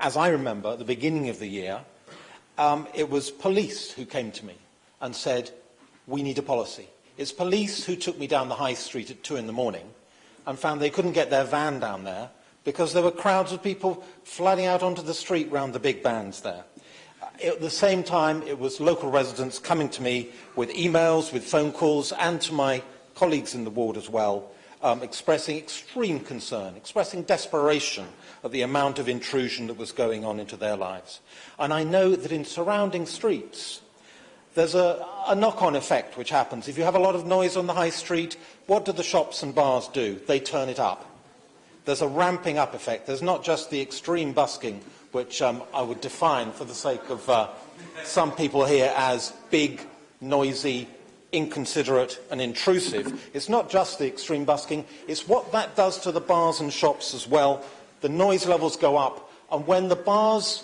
as I remember, at the beginning of the year, it was police who came to me and said, we need a policy. It's police who took me down the high street at 2 in the morning and found they couldn't get their van down there because there were crowds of people flooding out onto the street round the big bands there. At the same time, it was local residents coming to me with emails, with phone calls, and to my colleagues in the ward as well, expressing extreme concern, expressing desperation at the amount of intrusion that was going on into their lives. And I know that in surrounding streets, there's a knock-on effect which happens. If you have a lot of noise on the high street, what do the shops and bars do? They turn it up. There's a ramping up effect. There's not just the extreme busking, which I would define for the sake of some people here as big, noisy, inconsiderate and intrusive. It's not just the extreme busking, it's what that does to the bars and shops as well. The noise levels go up, and when the bars,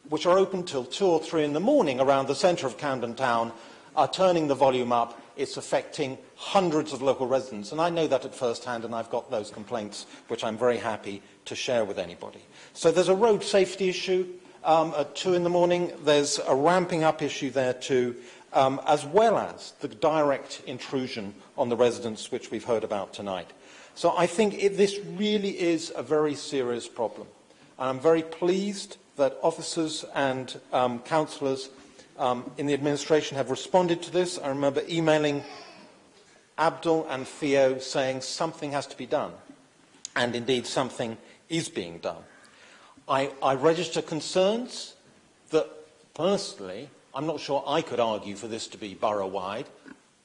which are open till 2 or 3 in the morning around the centre of Camden Town, are turning the volume up, it's affecting hundreds of local residents. And I know that at first hand, and I've got those complaints, which I'm very happy to share with anybody. So there's a road safety issue at 2 in the morning. There's a ramping up issue there too, as well as the direct intrusion on the residents, which we've heard about tonight. So I think this really is a very serious problem. And I'm very pleased that officers and councillors in the administration have responded to this. I remember emailing Abdul and Theo saying something has to be done. And indeed, something is being done. I register concerns that, personally, I'm not sure I could argue for this to be borough-wide,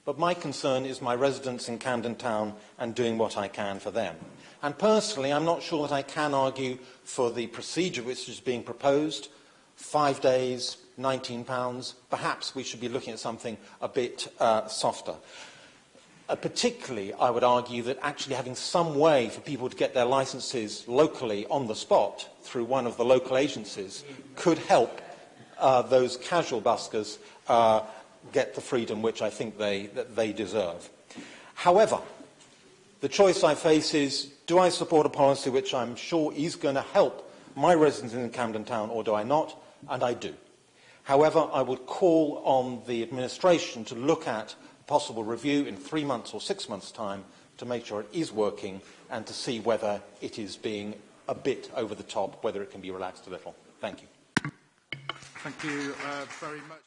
but my concern is my residents in Camden Town and doing what I can for them. And personally, I'm not sure that I can argue for the procedure which is being proposed, 5 days, £19. Perhaps we should be looking at something a bit softer. Particularly, I would argue that actually having some way for people to get their licences locally on the spot through one of the local agencies could help those casual buskers get the freedom which I think they deserve. However, the choice I face is, do I support a policy which I'm sure is going to help my residents in Camden Town, or do I not? And I do. However, I would call on the administration to look at possible review in 3 months or 6 months' time to make sure it is working and to see whether it is being a bit over the top, whether it can be relaxed a little. Thank you. Thank you very much.